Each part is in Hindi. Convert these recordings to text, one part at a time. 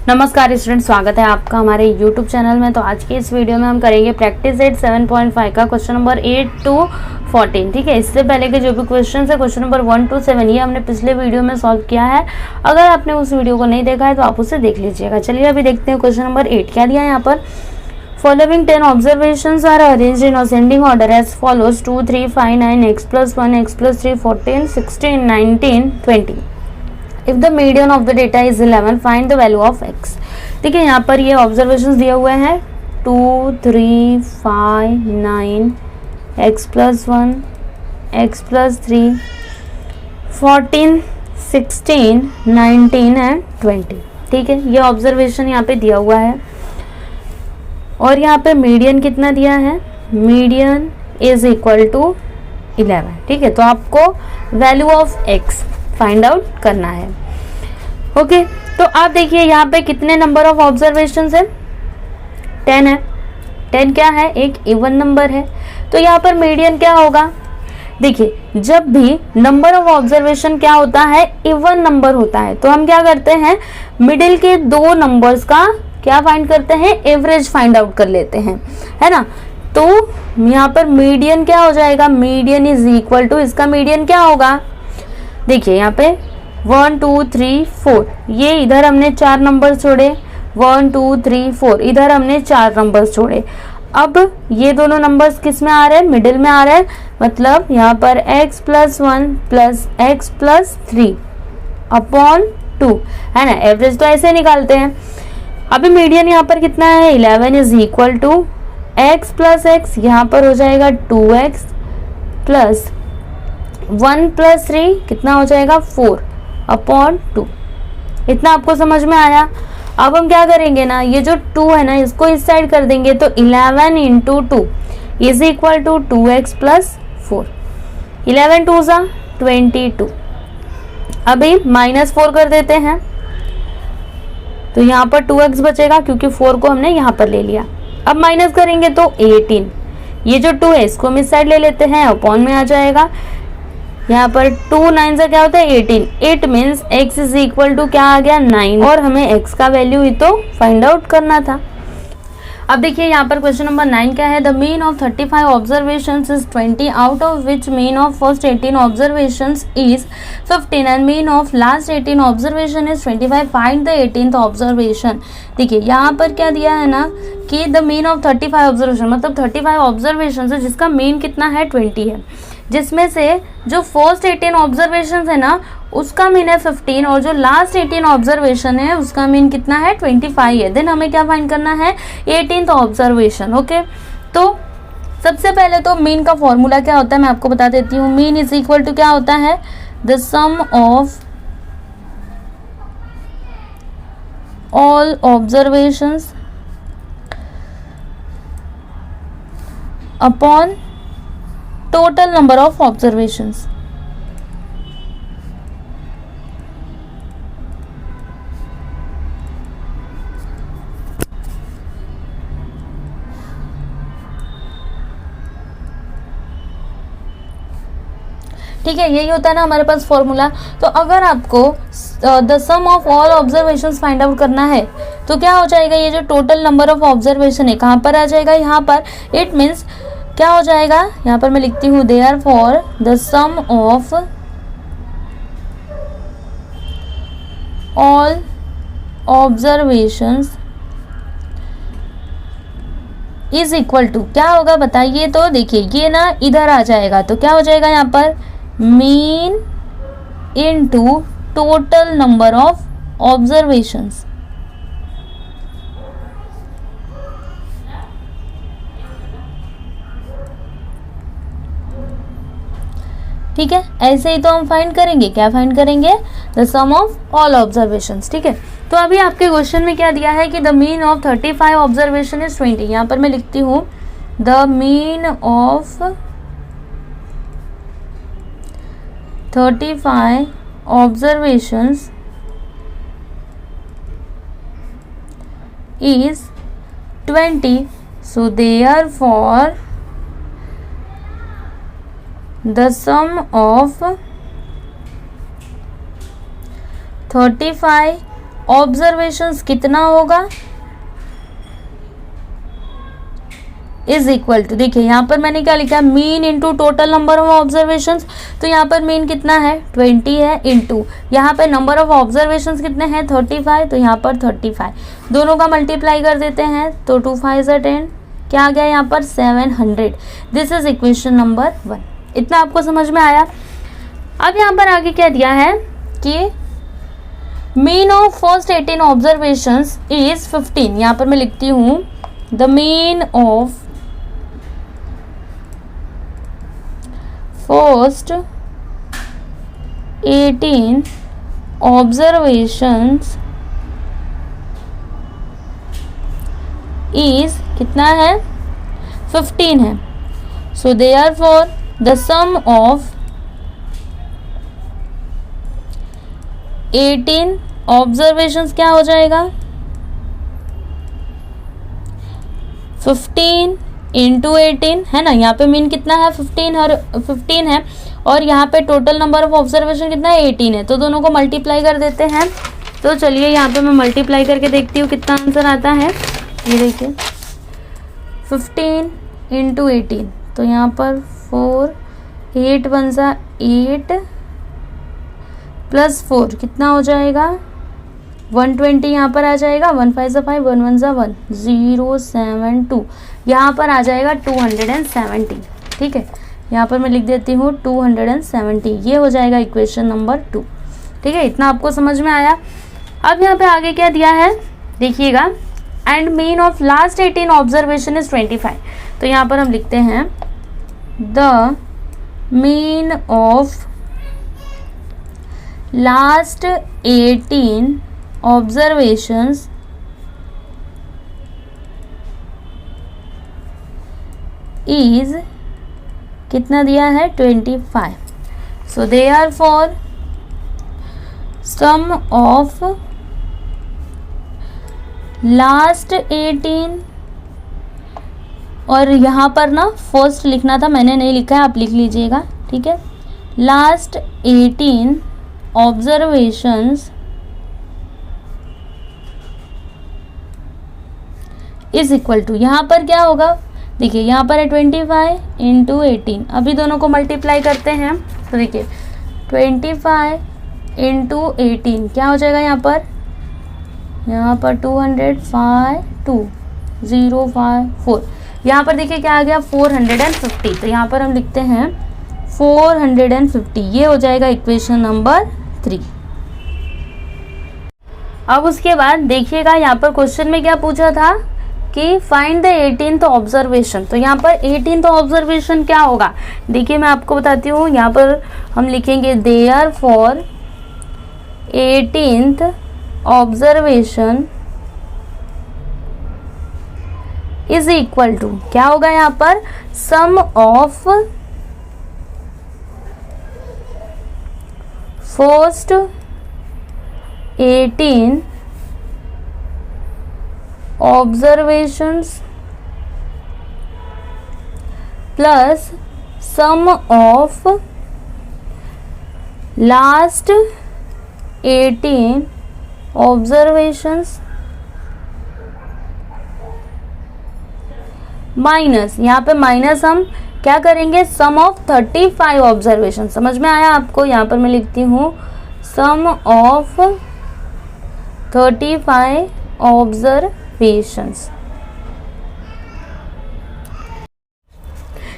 नमस्कार स्टूडेंट, स्वागत है आपका हमारे YouTube चैनल में। तो आज के इस वीडियो में हम करेंगे प्रैक्टिस सेट 7.5 का क्वेश्चन नंबर 8 to 14। ठीक है, इससे पहले के जो भी क्वेश्चन है क्वेश्चन नंबर 1 to 7 ये हमने पिछले वीडियो में सॉल्व किया है। अगर आपने उस वीडियो को नहीं देखा है तो आप उसे देख लीजिएगा। चलिए अभी देखते हैं क्वेश्चन नंबर 8 क्या दिया है यहाँ पर। Following 10 observations are arranged in ascending order as follows: 2, 3, 5, 9, x plus 1, x plus 3, 14, 16, 19, 20. If the median of the data is 11, find the value of x. ठीक है, यहाँ पर ये ऑब्जर्वेशंस दिए हुए हैं 2, 3, 5, 9, x plus 1, x plus 3, 14, 16, 19 and 20। ठीक है, ये ऑब्जर्वेशन यहाँ पे दिया हुआ है और यहाँ पे मीडियन कितना दिया है, मीडियन इज इक्वल टू 11। ठीक है, तो आपको value of x find out करना है। ओके, तो आप देखिए यहाँ पे कितने नंबर ऑफ ऑब्जर्वेशंस है, 10 है। 10 क्या है, एक इवन नंबर है। तो यहाँ पर मीडियन क्या होगा, देखिए जब भी नंबर ऑफ ऑब्जर्वेशन क्या होता है, इवन नंबर होता है, तो हम क्या करते हैं, मिडिल के दो नंबर्स का क्या फाइंड करते हैं, एवरेज फाइंड आउट कर लेते हैं, है ना। तो यहाँ पर मीडियन क्या हो जाएगा, मीडियन इज इक्वल टू, इसका मीडियन क्या होगा, देखिए यहाँ पे 1, 2, 3, 4, ये इधर हमने 4 नंबर छोड़े, 1, 2, 3, 4, इधर हमने 4 नंबर छोड़े। अब ये दोनों नंबर्स किस में आ रहे हैं, मिडिल में आ रहे हैं, मतलब यहाँ पर x plus 1 plus x plus 3 upon 2, है ना। एवरेज तो ऐसे निकालते हैं। अभी मीडियन यहाँ पर कितना है, 11 is equal to x plus x, यहाँ पर हो जाएगा 2x प्लस 1 प्लस 3 कितना हो जाएगा 4 अपॉन 2। इतना आपको समझ में आया। अब हम क्या करेंगे ना, ये जो 2 है ना इसको इस साइड कर देंगे, तो 11 into 2 is equal to 2x plus 4। 11 2 सा 22। अभी -4 कर देते हैं, तो यहाँ पर 2x बचेगा क्योंकि 4 को हमने यहाँ पर ले लिया। अब माइनस करेंगे तो 18, ये जो 2 है इसको हम इस साइड ले लेते हैं, अपॉन में आ जाएगा। यहाँ पर 2 9 से क्या होता है 18, it means x is equal to क्या आ गया 9, और हमें x का वैल्यू ही तो फाइंड आउट करना था। अब देखिए यहाँ पर क्वेश्चन नंबर 9 क्या है, the mean of 35 observations is 20, out of which mean of first 18 observations is 15 and mean of last 18 observation is 25, find the 18th observation. देखिए यहाँ पर क्या दिया है ना कि द मीन ऑफ 35 ऑब्जर्वेशन, मतलब 35 ऑब्जर्वेशन है जिसका मीन कितना है 20 है, जिसमें से जो फर्स्ट 18 ऑब्जर्वेशन है ना उसका मीन है 15 और जो लास्ट 18 ऑब्जर्वेशन है उसका मीन कितना है 25 है। देन हमें क्या फाइंड करना है, 18th ऑब्जर्वेशन। ओके, तो सबसे पहले तो मीन का फॉर्मूला क्या होता है मैं आपको बता देती हूँ। मीन इज इक्वल टू क्या होता है, the sum of all observations upon total number of observations। ठीक है, यही होता है ना हमारे पास फॉर्मूला। तो अगर आपको the sum of all observations find out करना है तो क्या हो जाएगा, ये जो टोटल नंबर ऑफ ऑब्जर्वेशन है कहाँ पर आ जाएगा, यहाँ पर। इट मीन्स क्या हो जाएगा, यहाँ पर मैं लिखती हूँ therefore the sum of all observations is equal to क्या होगा बताइए। तो देखिए ये ना इधर आ जाएगा, तो क्या हो जाएगा यहाँ पर, mean into total number of observations. ठीक है, ऐसे ही तो हम फाइंड करेंगे, क्या फाइंड करेंगे, the sum of all observations. ठीक है, तो अभी आपके क्वेश्चन में क्या दिया है कि the mean of 35 observation is 20। यहाँ पर मैं लिखती हूँ the mean of 35 observations is 20, so therefore the sum of 35 observations कितना होगा, इज इक्वल टू, देखिए यहाँ पर मैंने क्या लिखा है, mean into total number of observations. तो यहाँ पर मीन कितना है 20 है, इंटू यहाँ पर नंबर ऑफ ऑब्जर्वेशंस कितने हैं 35, तो यहाँ पर 35 दोनों का मल्टीप्लाई कर देते हैं तो 2 5 10, क्या आ गया यहाँ पर 700। This is equation number 1। इतना आपको समझ में आया। अब यहाँ पर आगे क्या दिया है कि mean of first 18 observations is 15। यहाँ पर मैं लिखती हूँ the mean of first 18 observations is कितना है 15 है। So therefore the sum of 18 observations क्या हो जाएगा 15 इंटू 18 है ना। यहाँ पे मीन कितना है 15 है और यहाँ पे टोटल नंबर ऑफ ऑब्जर्वेशन कितना है 18 है, तो दोनों को मल्टीप्लाई कर देते हैं। तो चलिए यहाँ पे मैं मल्टीप्लाई करके देखती हूँ कितना आंसर आता है। ये देखिए 15 इंटू 18, तो यहाँ पर 4 8 1 सा 8 प्लस 4 कितना हो जाएगा 120, यहाँ पर आ जाएगा 1 5 सा 5 1 1 सा 1 072, यहाँ पर आ जाएगा 270। ठीक है, यहाँ पर मैं लिख देती हूँ 270, ये हो जाएगा इक्वेशन नंबर 2। ठीक है, इतना आपको समझ में आया। अब यहाँ पे आगे क्या दिया है देखिएगा, and mean of last 18 observation is 25। तो यहाँ पर हम लिखते हैं the mean of last 18 observations is कितना दिया है 25। So therefore sum of last 18, और यहाँ पर ना फर्स्ट लिखना था, मैंने नहीं लिखा है, आप लिख लीजिएगा। ठीक है, last 18 observations is equal to, यहाँ पर क्या होगा देखिए, यहाँ पर है 25 इंटू 18, अभी दोनों को मल्टीप्लाई करते हैं तो देखिए 25 इंटू 18 क्या हो जाएगा यहाँ पर 205 2054, यहाँ पर देखिए क्या आ गया 450। तो यहाँ पर हम लिखते हैं 450, ये हो जाएगा इक्वेशन नंबर 3। अब उसके बाद देखिएगा यहाँ पर क्वेश्चन में क्या पूछा था कि फाइंड द 18th ऑब्जर्वेशन। तो यहाँ पर 18th ऑब्जर्वेशन क्या होगा देखिए, मैं आपको बताती हूँ। यहाँ पर हम लिखेंगे therefore 18th observation is equal to, क्या होगा यहाँ पर sum of first 18 observations plus sum of last 18 observations minus, यहाँ पे माइनस हम क्या करेंगे सम ऑफ 35 ऑब्जर्वेशन। समझ में आया आपको? यहाँ पर मैं लिखती हूँ सम ऑफ 35 ऑब्जर्वेशंस।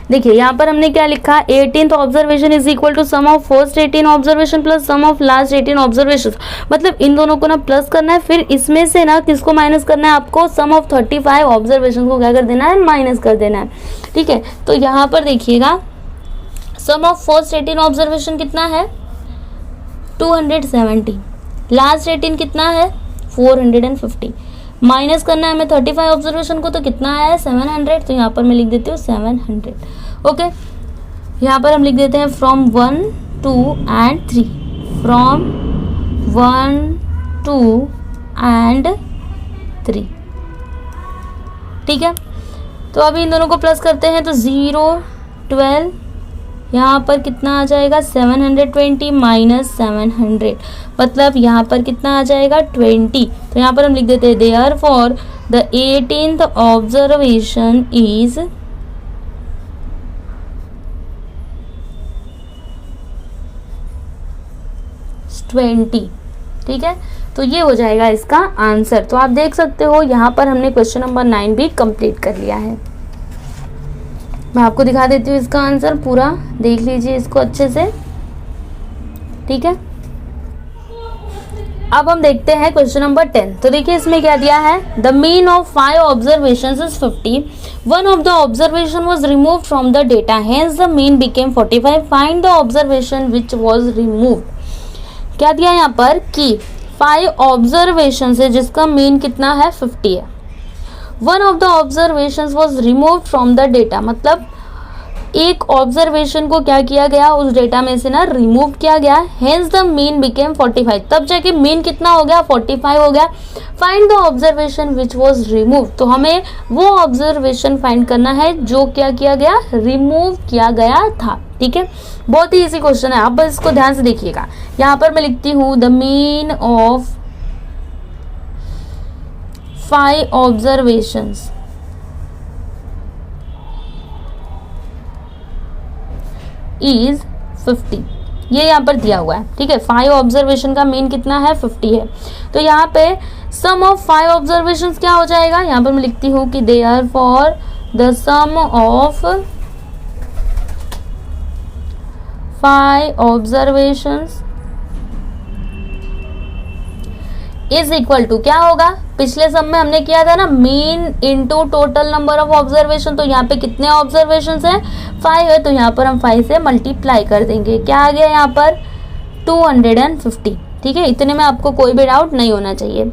देखिए यहाँ पर हमने क्या लिखा, 18th observation is equal to sum of first 18 observation plus sum of last 18 observation. मतलब इन दोनों को ना प्लस करना है, फिर इसमें से ना किसको माइनस करना है आपको, सम ऑफ 35 ऑब्जर्वेशन को क्या कर देना है, माइनस कर देना है। ठीक है, तो यहाँ पर देखिएगा सम ऑफ फर्स्ट 18 ऑब्जर्वेशन कितना है 270, लास्ट 18 कितना है 450, माइनस करना है हमें 35 ऑब्जर्वेशन को, तो कितना है 700। तो यहाँ पर मैं लिख देती हूँ 700। ओके, यहाँ पर हम लिख देते हैं फ्रॉम 1 2 एंड 3, फ्रॉम 1 2 एंड 3। ठीक है, तो अभी इन दोनों को प्लस करते हैं तो 0 12 यहाँ पर कितना आ जाएगा 720 माइनस 700, मतलब यहाँ पर कितना आ जाएगा 20। तो यहाँ पर हम लिख देते हैं therefore the 18th observation is 20। ठीक है, तो ये हो जाएगा इसका आंसर। तो आप देख सकते हो यहाँ पर हमने क्वेश्चन नंबर 9 भी कंप्लीट कर लिया है। मैं आपको दिखा देती हूँ इसका आंसर, पूरा देख लीजिए इसको अच्छे से। ठीक है, अब हम देखते हैं क्वेश्चन नंबर 10। तो देखिए इसमें क्या दिया है, the mean of 5 observations is 50, one of the observation was removed from the data, hence the mean became 45, find the observation which was removed. क्या दिया यहाँ पर कि 5 ऑब्जर्वेशन है जिसका मीन कितना है 50 है। One of the observation was removed from the data, मतलब एक ऑब्जर्वेशन को क्या किया गया, उस डेटा में से ना रिमूव किया गया, हेंस द मीन बिकेम 45, तब जाके मीन कितना हो गया 45 हो गया। Find the observation which was remove, तो हमें वो ऑब्जर्वेशन फाइंड करना है जो क्या किया गया, रिमूव किया गया था। ठीक है, बहुत ही इजी क्वेश्चन है, आप बस इसको ध्यान से देखिएगा। यहाँ पर मैं लिखती हूँ the mean of 5 observations is 50, ये यहाँ पर दिया हुआ है। ठीक है, 5 ऑब्जर्वेशन का मीन कितना है 50 है। तो यहाँ पे सम ऑफ 5 ऑब्जर्वेशंस क्या हो जाएगा, यहाँ पर मैं लिखती हूँ कि therefore the sum of 5 observations is equal to क्या होगा, पिछले सम में हमने किया था ना mean into total number of observation, तो यहाँ पे कितने ऑब्जर्वेशंस है 5 है, तो यहाँ पर हम 5 से मल्टीप्लाई कर देंगे। क्या आ गया यहाँ पर 250। ठीक है, इतने में आपको कोई भी डाउट नहीं होना चाहिए।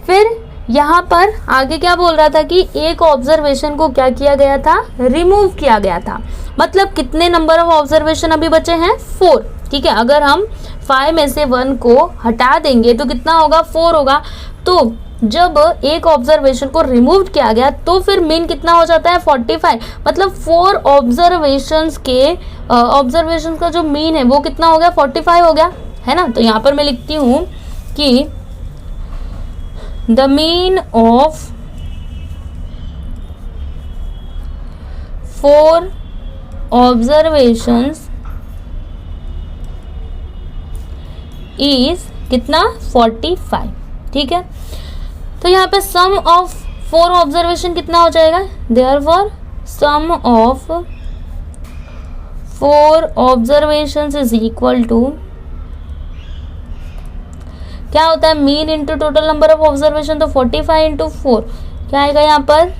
फिर यहाँ पर आगे क्या बोल रहा था कि एक ऑब्जर्वेशन को क्या किया गया था, रिमूव किया गया था, मतलब कितने नंबर ऑफ ऑब्जर्वेशन अभी बचे हैं 4। ठीक है, अगर हम 5 में से 1 को हटा देंगे तो कितना होगा 4 होगा। तो जब एक ऑब्जर्वेशन को रिमूव किया गया तो फिर मीन कितना हो जाता है 45, मतलब 4 ऑब्जर्वेशंस का जो मीन है वो कितना हो गया 45 हो गया, है ना। तो यहाँ पर मैं लिखती हूँ कि the mean of 4 observations is कितना 45। ठीक है, तो यहाँ पे सम ऑफ 4 ऑब्जर्वेशन कितना हो जाएगा, therefore sum of 4 observations is equal to क्या होता है mean into total number of observation, तो 45 इंटू 4 क्या आएगा यहाँ पर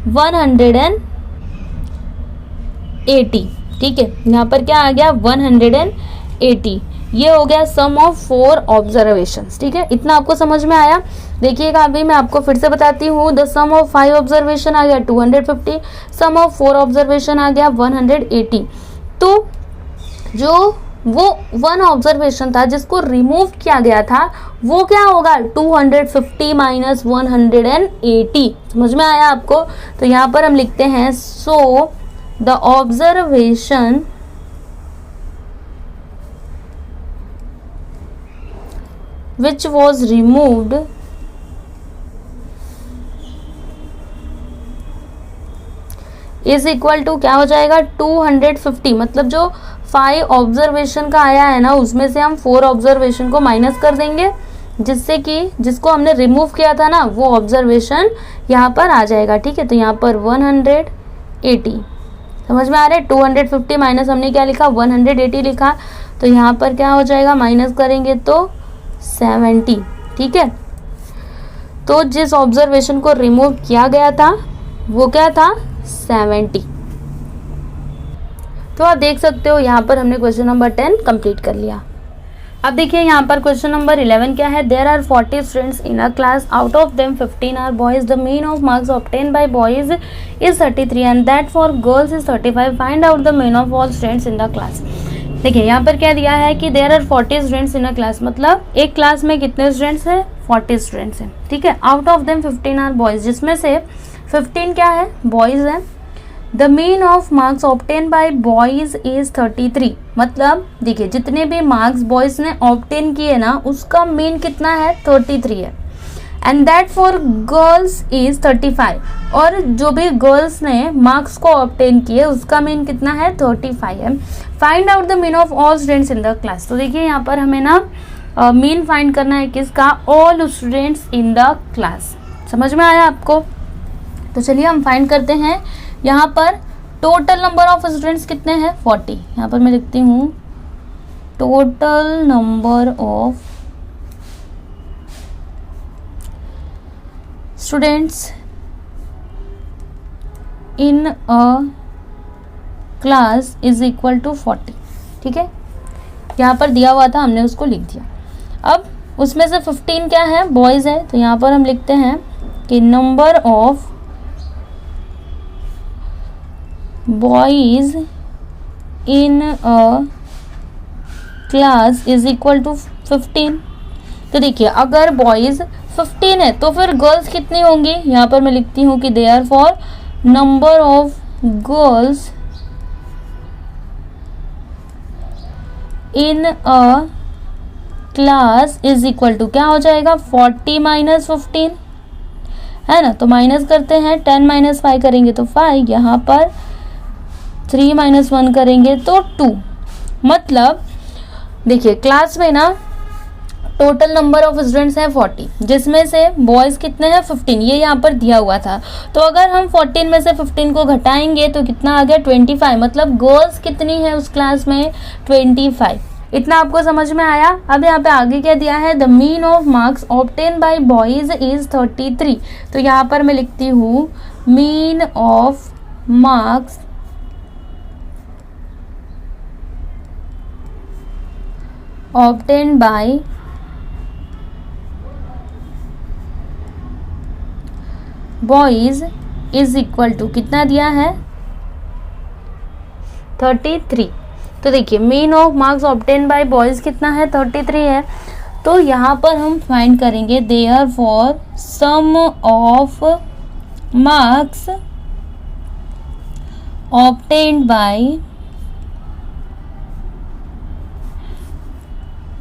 180। ठीक है, यहाँ पर क्या आ गया 180, ये हो गया सम ऑफ 4 ऑब्जर्वेशंस। ठीक है, इतना आपको समझ में आया। देखिएगा अभी मैं आपको फिर से बताती हूँ, द सम ऑफ 5 ऑब्जर्वेशन आ गया 250, सम ऑफ 4 ऑब्जर्वेशन आ गया 180। तो जो वो 1 ऑब्जर्वेशन था जिसको रिमूव किया गया था वो क्या होगा 250 माइनस 180। समझ में आया आपको। तो यहाँ पर हम लिखते हैं so the observation which was removed is equal to क्या हो जाएगा 250, मतलब जो 5 ऑब्जर्वेशन का आया है ना उसमें से हम 4 ऑब्जर्वेशन को माइनस कर देंगे, जिससे कि जिसको हमने रिमूव किया था ना वो ऑब्जर्वेशन यहाँ पर आ जाएगा। ठीक है, तो यहाँ पर 180 समझ में आ रहा है। 250 माइनस हमने क्या लिखा 180 लिखा, तो यहाँ पर क्या हो जाएगा माइनस करेंगे तो 70। ठीक है, तो जिस ऑब्जर्वेशन को रिमूव किया गया था वो क्या था 70। तो आप देख सकते हो यहाँ पर हमने क्वेश्चन नंबर 10 कंप्लीट कर लिया। अब देखिए यहाँ पर क्वेश्चन नंबर 11 क्या है, there are 40 students in a class, out of them 15 are boys, the mean of marks obtain by boys is 33 and that for girls is 35, find out the mean of all students in the class. देखिए यहाँ पर क्या दिया है कि there are 40 students in a class, मतलब एक क्लास में कितने स्टूडेंट्स हैं 40 स्टूडेंट्स हैं। ठीक है, out of them 15 are boys, जिसमें से 15 क्या है बॉयज हैं। The mean of marks obtain by boys is 33। मतलब देखिए जितने भी मार्क्स बॉयज ने ऑब्टेन किए ना उसका मीन कितना है 33 है। And that for girls is 35। और जो भी गर्ल्स ने मार्क्स को ऑब्टेन किए उसका मीन कितना है 35 है। Find out the mean of all students in the class. तो देखिए यहाँ पर हमें ना मीन फाइंड करना है किसका, all students in the class. समझ में आया आपको? तो चलिए हम फाइंड करते हैं। यहाँ पर टोटल नंबर ऑफ स्टूडेंट्स कितने हैं 40। यहाँ पर मैं लिखती हूँ total number of students in a class is equal to 40। ठीक है, यहाँ पर दिया हुआ था हमने उसको लिख दिया। अब उसमें से 15 क्या है, बॉयज़ है। तो यहाँ पर हम लिखते हैं कि number of boys in a class is equal to 15। तो देखिए अगर बॉयज़ 15 है तो फिर गर्ल्स कितनी होंगी, यहाँ पर मैं लिखती हूँ कि therefore number of girls in a class is equal to क्या हो जाएगा 40 माइनस 15, है ना। तो माइनस करते हैं, 10 माइनस 5 करेंगे तो 5, यहाँ पर 3 माइनस 1 करेंगे तो 2। मतलब देखिए क्लास में ना टोटल नंबर ऑफ स्टूडेंट्स हैं 40, जिसमें से बॉयज़ कितने हैं 15, ये यहाँ पर दिया हुआ था। तो अगर हम 14 में से 15 को घटाएंगे तो कितना आ गया 25। मतलब गर्ल्स कितनी है उस क्लास में 25। इतना आपको समझ में आया? अब यहाँ पे आगे क्या दिया है, the mean of marks obtain by boys is 33। तो यहाँ पर मैं लिखती हूँ mean of marks obtain by boys is equal to कितना दिया है 33। तो देखिए mean of marks obtain by boys कितना है 33 है। तो यहाँ पर हम फाइंड करेंगे therefore sum of marks obtained by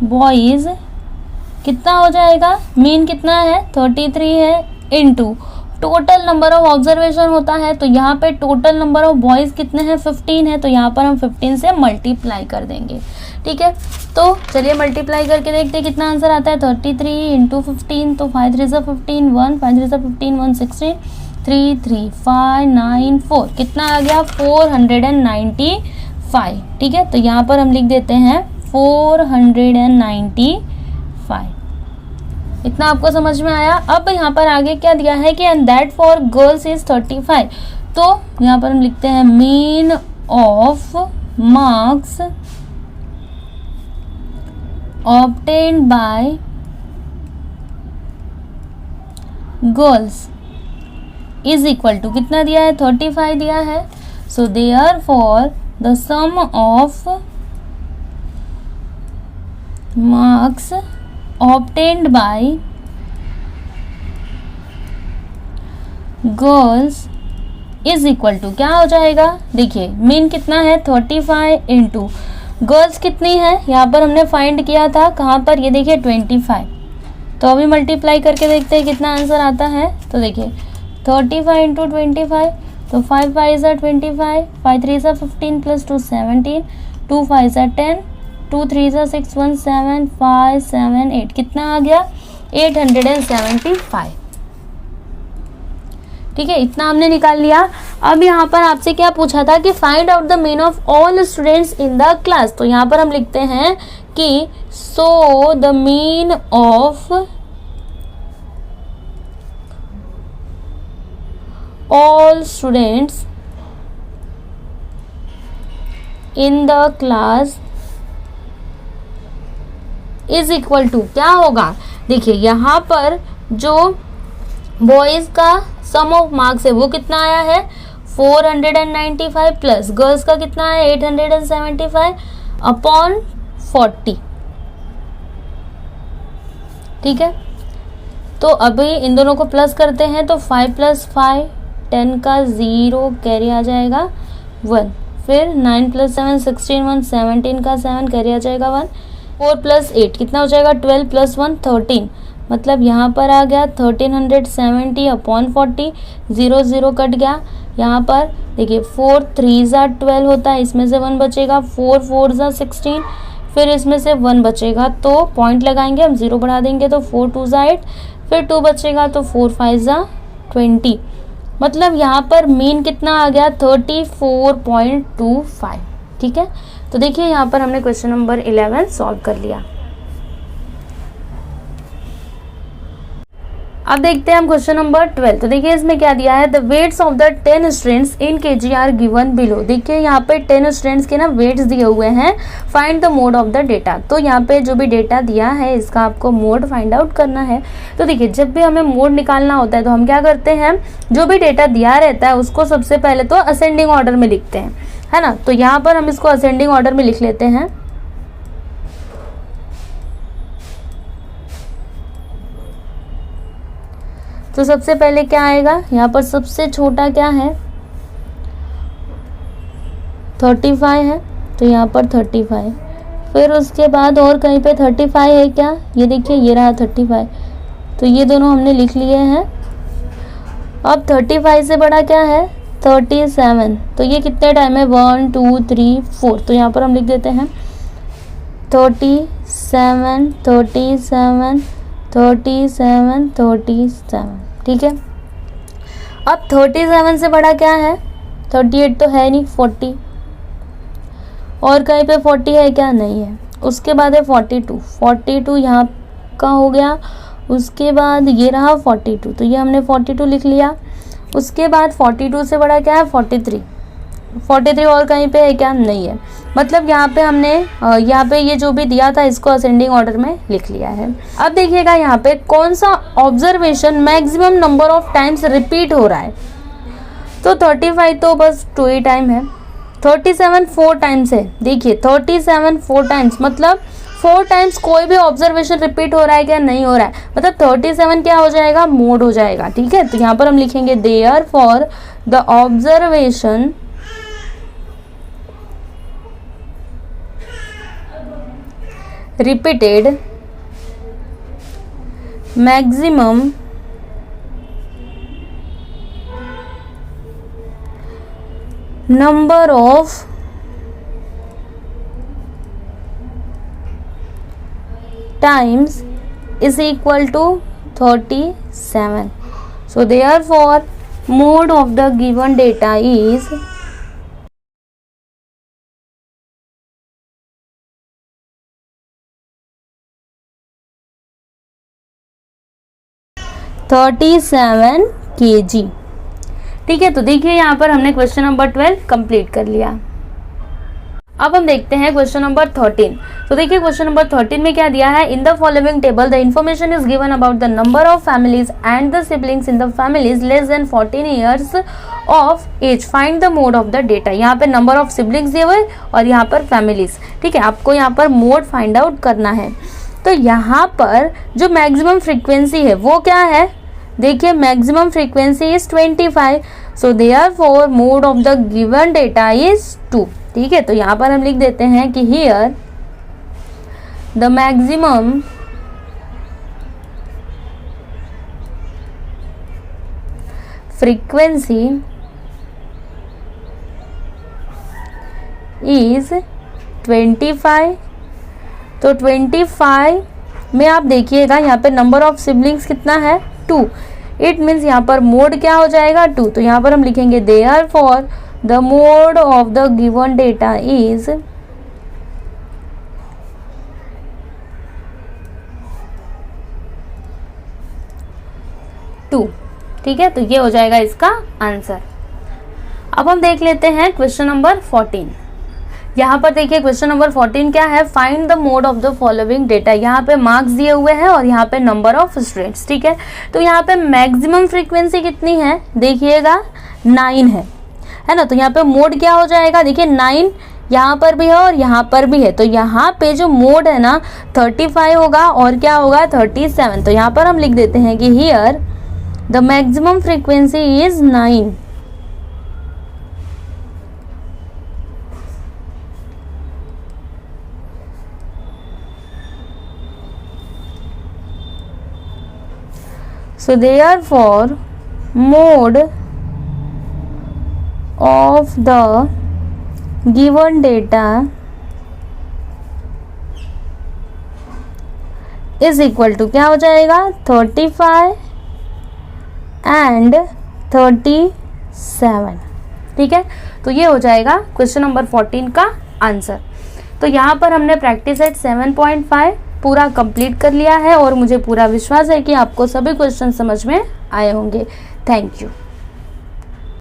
boys कितना हो जाएगा, मीन कितना है 33 है, into total number of observation होता है। तो यहाँ पे टोटल नंबर ऑफ बॉयज़ कितने हैं 15 है। तो यहाँ पर हम 15 से मल्टीप्लाई कर देंगे। ठीक है, तो चलिए मल्टीप्लाई करके देखते हैं कितना आंसर आता है। 33 इंटू 15, तो 5 3 15 1, 5 3 15 1 16, 3 3 5 9 4, कितना आ गया 495। ठीक है, तो यहाँ पर हम लिख देते हैं 495। इतना आपको समझ में आया? अब यहाँ पर आगे क्या दिया है कि and that for girls is 35। तो यहाँ पर हम लिखते हैं mean of marks obtained by girls is equal to कितना दिया है 35 दिया है। So therefore the sum of marks obtained by girls is equal to क्या हो जाएगा, देखिए मीन कितना है 35 इंटू गर्ल्स कितनी है, यहाँ पर हमने फाइंड किया था कहाँ पर, ये देखिए 25। तो अभी मल्टीप्लाई करके देखते हैं कितना आंसर आता है। तो देखिए 35 इंटू 25, तो 5 5 25, 5 3 15 प्लस 2 17, 2 5 10, 2 3 6 1 7 5 7 8, कितना आ गया 875। ठीक है, इतना हमने निकाल लिया। अब यहाँ पर आपसे क्या पूछा था कि find out the mean of all students in the class. तो यहाँ पर हम लिखते हैं कि so the mean of all students in the class is equal to क्या होगा, देखिए यहाँ पर जो बॉयज का सम ऑफ मार्क्स है वो कितना आया है 495 प्लस गर्ल्स का कितना है 875 अपॉन 40। ठीक है, तो अभी इन दोनों को प्लस करते हैं तो 5 + 5 10 का 0 कैरी आ जाएगा 1, फिर 9 + 7 16 1 17 का 7 कैरी आ जाएगा 1, 4 + 8 कितना हो जाएगा 12 + 1 13, मतलब यहाँ पर आ गया 1370/40, 0 0 कट गया। यहाँ पर देखिए 4 3 12 होता है, इसमें से 1 बचेगा, 4 4 16, फिर इसमें से 1 बचेगा तो पॉइंट लगाएंगे हम, 0 बढ़ा देंगे तो 4 2 8, फिर 2 बचेगा तो 4 5 20, मतलब यहाँ पर मीन कितना आ गया 34.25। ठीक है, तो देखिए यहाँ पर हमने क्वेश्चन नंबर 11 सॉल्व कर लिया। अब देखते हैं हम क्वेश्चन नंबर 12। तो देखिए इसमें क्या दिया है, the weights of the 10 students in kg are given below. देखिए यहाँ पे 10 स्टूडेंट्स के ना वेट्स दिए हुए हैं, find the mode of the data. तो यहाँ पे जो भी डेटा दिया है इसका आपको मोड फाइंड आउट करना है। तो देखिए जब भी हमें मोड निकालना होता है तो हम क्या करते हैं, जो भी डेटा दिया रहता है उसको सबसे पहले तो असेंडिंग ऑर्डर में लिखते हैं, है ना। तो यहाँ पर हम इसको असेंडिंग ऑर्डर में लिख लेते हैं। तो सबसे पहले क्या आएगा, यहाँ पर सबसे छोटा क्या है 35 है, तो यहाँ पर 35, फिर उसके बाद और कहीं पे 35 है क्या, ये देखिए ये रहा 35, तो ये दोनों हमने लिख लिए हैं। अब 35 से बड़ा क्या है 37, तो ये कितने टाइम है 1 2 3 4, तो यहाँ पर हम लिख देते हैं 37 37 37 37। ठीक है, अब 37 से बड़ा क्या है 38 तो है नहीं, 40, और कहीं पे 40 है क्या, नहीं है। उसके बाद है 42 यहाँ का हो गया, उसके बाद ये रहा 42, तो ये हमने 42 लिख लिया। उसके बाद 42 से बड़ा क्या है 43 और कहीं पे है क्या, नहीं है। मतलब यहाँ पे हमने यहाँ पे ये जो भी दिया था इसको असेंडिंग ऑर्डर में लिख लिया है। अब देखिएगा यहाँ पे कौन सा observation maximum number of times repeat हो रहा है। तो 35 तो बस 2 ही टाइम है, 37 4 टाइम्स है। देखिए 37 4 टाइम्स मतलब 4 टाइम्स कोई भी ऑब्जर्वेशन रिपीट हो रहा है क्या, नहीं हो रहा है, मतलब 37 क्या हो जाएगा मोड हो जाएगा। ठीक है, तो यहाँ पर हम लिखेंगे therefore the observation repeated maximum number of times is equal to 37. So therefore mode of the given data is 37 kg। ठीक है, तो देखिए यहाँ पर हमने क्वेश्चन नंबर 12 कंप्लीट कर लिया। अब हम देखते हैं क्वेश्चन नंबर 13। तो देखिए क्वेश्चन नंबर 13 में क्या दिया है, in the following table the information is given about the number of families and the siblings in the families less than 14 years of age, find the mode of the data. यहाँ पे नंबर ऑफ सिबलिंग्स दिए हुए और यहाँ पर फैमिलीज। ठीक है, आपको यहाँ पर मोड फाइंड आउट करना है। तो यहाँ पर जो मैक्सिमम फ्रीक्वेंसी है वो क्या है, देखिए maximum frequency is 25, so therefore mode of the given data is 2। ठीक है, तो यहाँ पर हम लिख देते हैं कि here the maximum frequency is 25। तो 25 में आप देखिएगा यहाँ पे नंबर ऑफ सिबलिंग्स कितना है 2, इट मीन्स यहाँ पर मोड क्या हो जाएगा 2। तो यहाँ पर हम लिखेंगे therefore the mode of the given data is 2। ठीक है, तो ये हो जाएगा इसका आंसर। अब हम देख लेते हैं क्वेश्चन नंबर 14। यहाँ पर देखिए क्वेश्चन नंबर 14 क्या है, find the mode of the following data. यहाँ पे मार्क्स दिए हुए हैं और यहाँ पे नंबर ऑफ स्टूडेंट्स। ठीक है, तो यहाँ पे मैक्सिमम फ्रीक्वेंसी कितनी है, देखिएगा 9 है ना। तो यहाँ पे मोड क्या हो जाएगा, देखिए 9 यहाँ पर भी है और यहाँ पर भी है, तो यहाँ पे जो मोड है ना 35 होगा और क्या होगा 37। तो यहाँ पर हम लिख देते हैं कि here the maximum frequency is 9. So therefore mode of the given data is equal to क्या हो जाएगा 35 and 37. ठीक है, तो ये हो जाएगा क्वेश्चन नंबर 14 का आंसर. तो यहाँ पर हमने प्रैक्टिस सेट 7.5 पूरा कंप्लीट कर लिया है और मुझे पूरा विश्वास है कि आपको सभी क्वेश्चन समझ में आए होंगे. Thank you.